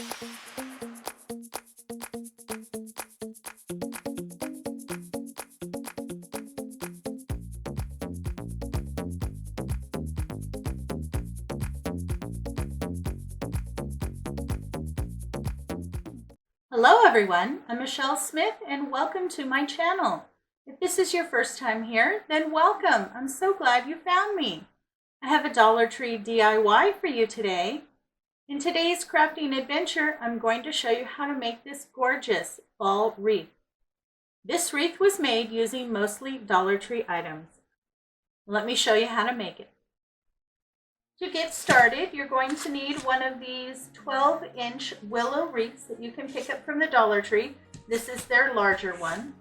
Hello everyone, I'm Michelle Smith and welcome to my channel. If this is your first time here, then welcome. I'm so glad you found me. I have a Dollar Tree DIY for you today. In today's crafting adventure, I'm going to show you how to make this gorgeous fall wreath. This wreath was made using mostly Dollar Tree items. Let me show you how to make it. To get started, you're going to need one of these 12-inch willow wreaths that you can pick up from the Dollar Tree. This is their larger one.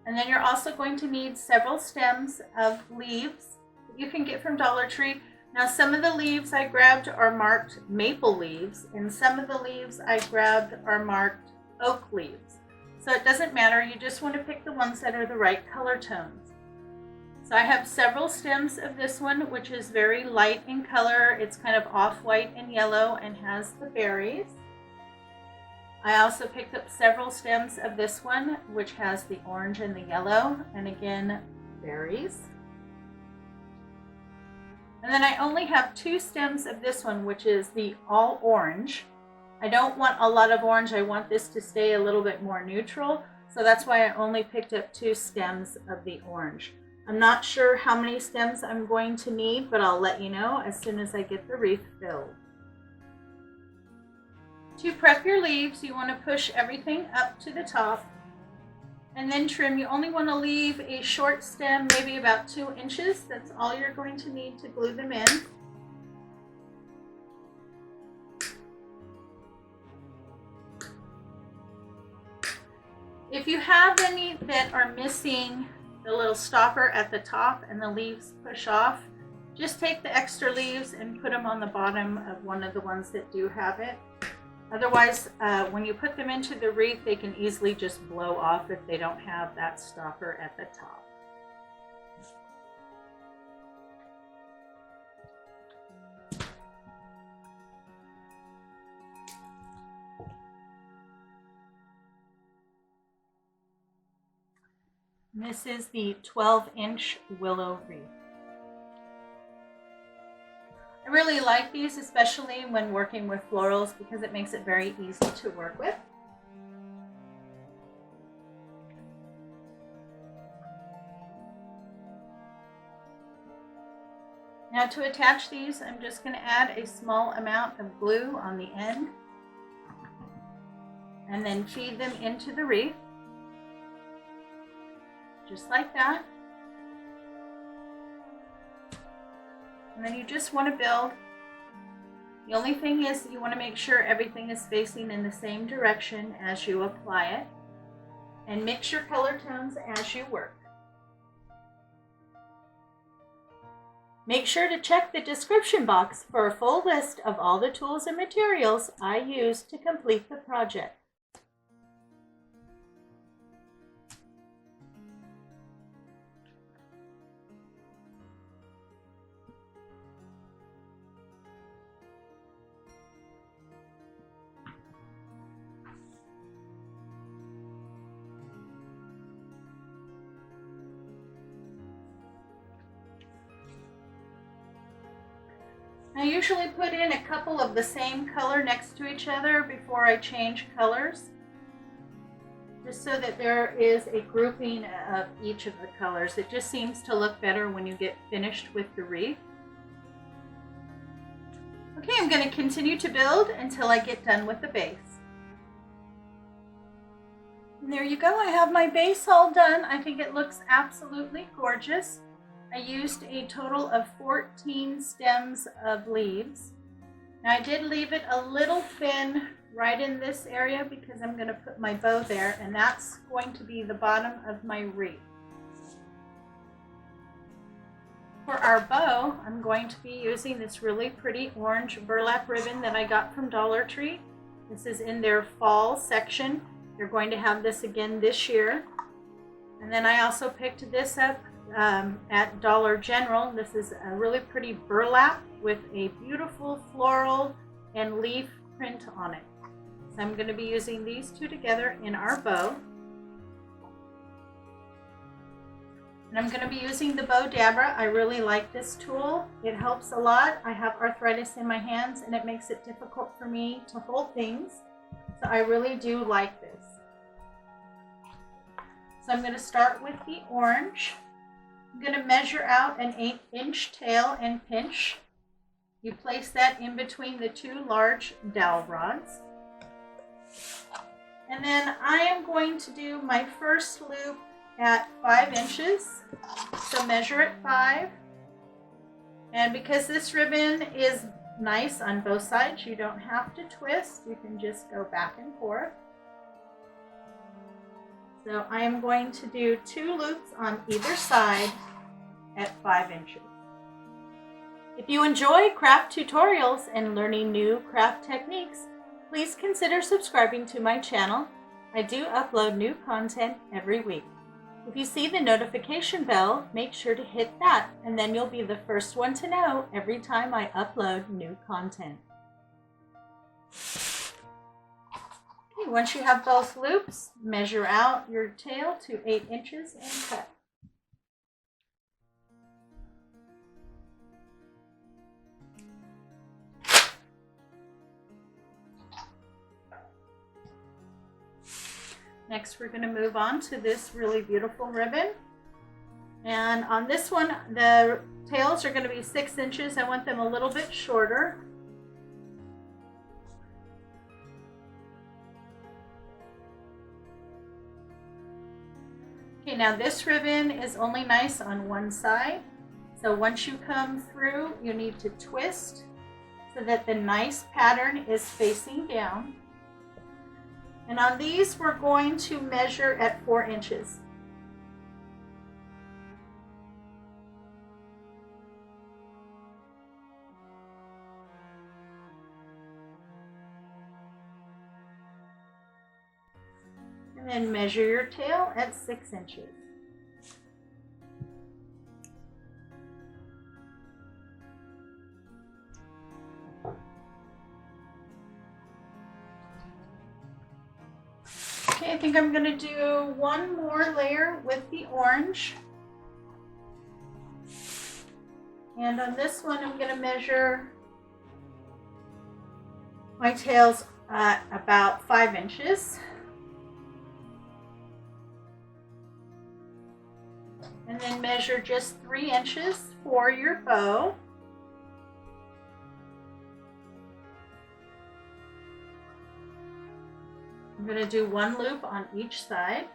And then you're also going to need several stems of leaves that you can get from Dollar Tree. Now, some of the leaves I grabbed are marked maple leaves, and some of the leaves I grabbed are marked oak leaves. So it doesn't matter, you just want to pick the ones that are the right color tones. So I have several stems of this one, which is very light in color. It's kind of off-white and yellow and has the berries. I also picked up several stems of this one, which has the orange and the yellow, and again, berries. And then I only have 2 stems of this one, which is the all orange. I don't want a lot of orange. I want this to stay a little bit more neutral. So that's why I only picked up 2 stems of the orange. I'm not sure how many stems I'm going to need, but I'll let you know as soon as I get the wreath filled. To prep your leaves, you want to push everything up to the top and then trim. You only want to leave a short stem, maybe about 2 inches. That's all you're going to need to glue them in. If you have any that are missing the little stopper at the top and the leaves push off, just take the extra leaves and put them on the bottom of one of the ones that do have it. Otherwise, when you put them into the wreath, they can easily just blow off if they don't have that stopper at the top. This is the 12-inch willow wreath. I really like these, especially when working with florals, because it makes it very easy to work with. Now, to attach these, I'm just going to add a small amount of glue on the end and then feed them into the wreath. Just like that. And then you just want to build. The only thing is you want to make sure everything is facing in the same direction as you apply it. And mix your color tones as you work. Make sure to check the description box for a full list of all the tools and materials I used to complete the project. I usually put in a couple of the same color next to each other before I change colors, just so that there is a grouping of each of the colors. It just seems to look better when you get finished with the wreath. Okay, I'm going to continue to build until I get done with the base. And there you go, I have my base all done. I think it looks absolutely gorgeous. I used a total of 14 stems of leaves. Now, I did leave it a little thin right in this area because I'm going to put my bow there, and that's going to be the bottom of my wreath. For our bow, I'm going to be using this really pretty orange burlap ribbon that I got from Dollar Tree. This is in their fall section. They're going to have this again this year. And then I also picked this up at Dollar General. This is a really pretty burlap with a beautiful floral and leaf print on it. So I'm going to be using these two together in our bow. And I'm going to be using the bow dabber. I really like this tool. It helps a lot. I have arthritis in my hands and it makes it difficult for me to hold things. So I really do like this. So I'm going to start with the orange. I'm going to measure out an 8-inch tail and pinch. You place that in between the two large dowel rods. And then I am going to do my first loop at 5 inches. So measure at 5. And because this ribbon is nice on both sides, you don't have to twist. You can just go back and forth. So I am going to do 2 loops on either side at 5 inches. If you enjoy craft tutorials and learning new craft techniques, please consider subscribing to my channel. I do upload new content every week. If you see the notification bell, make sure to hit that, and then you'll be the first one to know every time I upload new content. Okay, once you have both loops, measure out your tail to 8 inches and cut. Next, we're going to move on to this really beautiful ribbon. And on this one, the tails are going to be 6 inches. I want them a little bit shorter. Okay, now this ribbon is only nice on one side. So once you come through, you need to twist so that the nice pattern is facing down. And on these, we're going to measure at 4 inches. And then measure your tail at 6 inches. Okay, I think I'm going to do one more layer with the orange. And on this one, I'm going to measure my tails at about 5 inches. And then measure just 3 inches for your bow. I'm going to do one loop on each side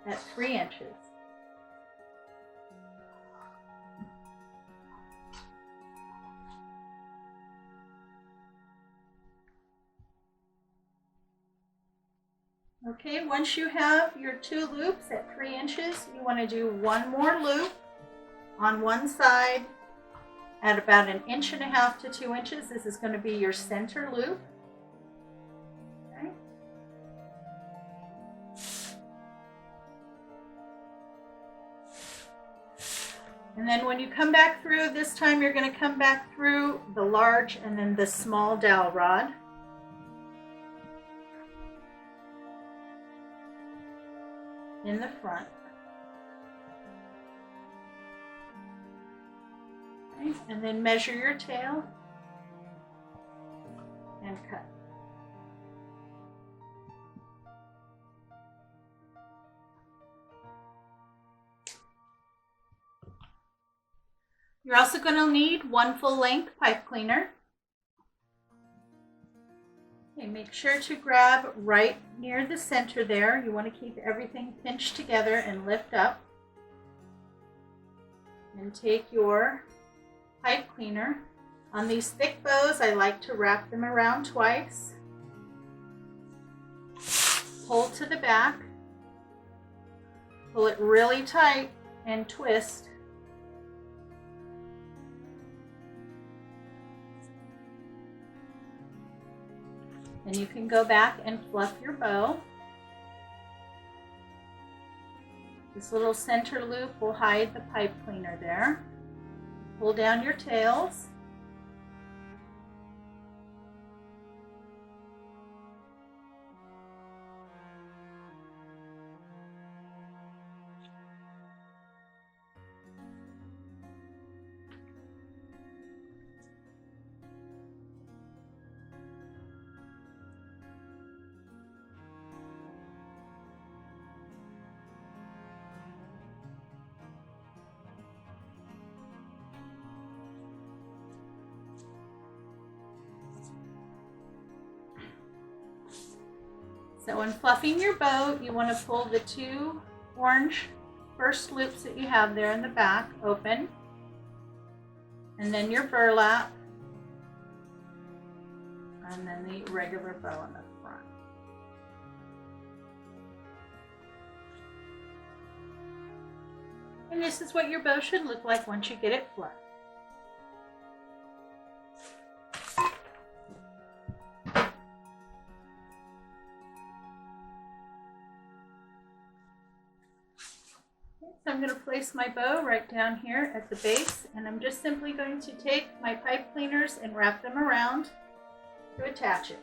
at 3 inches. Okay, once you have your 2 loops at 3 inches, you want to do one more loop on one side at about 1.5 inches to 2 inches. This is going to be your center loop. Okay. And then when you come back through, this time you're going to come back through the large and then the small dowel rod. In the front. Okay, and then measure your tail and cut. You're also going to need one full length pipe cleaner. Okay, make sure to grab right near the center there. You want to keep everything pinched together and lift up. And take your pipe cleaner. On these thick bows, I like to wrap them around twice. Pull to the back. Pull it really tight and twist. And you can go back and fluff your bow. This little center loop will hide the pipe cleaner there. Pull down your tails. So when fluffing your bow, you want to pull the two orange first loops that you have there in the back open, and then your burlap, and then the regular bow in the front. And this is what your bow should look like once you get it fluffed. So I'm going to place my bow right down here at the base, and I'm just simply going to take my pipe cleaners and wrap them around to attach it.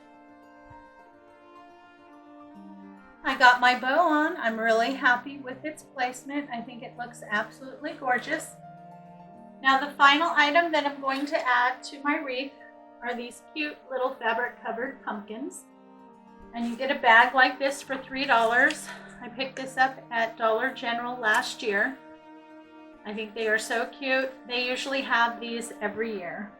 I got my bow on. I'm really happy with its placement. I think it looks absolutely gorgeous. Now the final item that I'm going to add to my wreath are these cute little fabric covered pumpkins. And you get a bag like this for $3. I picked this up at Dollar General last year. I think they are so cute. They usually have these every year.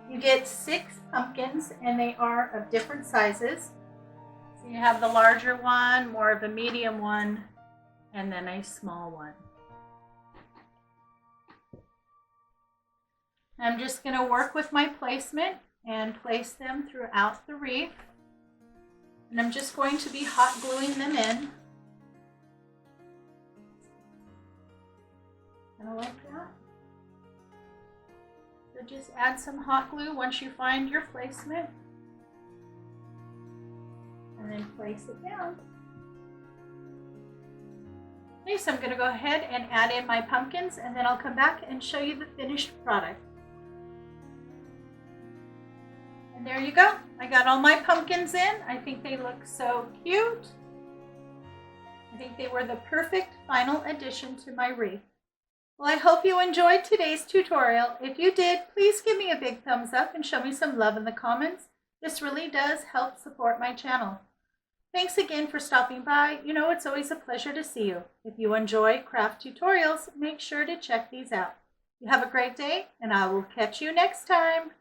You get 6 pumpkins, and they are of different sizes. So you have the larger one, more of a medium one, and then a small one. I'm just going to work with my placement and place them throughout the wreath. And I'm just going to be hot gluing them in. Kind of like that. So just add some hot glue once you find your placement. And then place it down. Okay, so I'm going to go ahead and add in my pumpkins, and then I'll come back and show you the finished product. And there you go. I got all my pumpkins in. I think they look so cute. I think they were the perfect final addition to my wreath. Well, I hope you enjoyed today's tutorial. If you did, please give me a big thumbs up and show me some love in the comments. This really does help support my channel. Thanks again for stopping by. You know, it's always a pleasure to see you. If you enjoy craft tutorials, make sure to check these out. You have a great day, and I will catch you next time.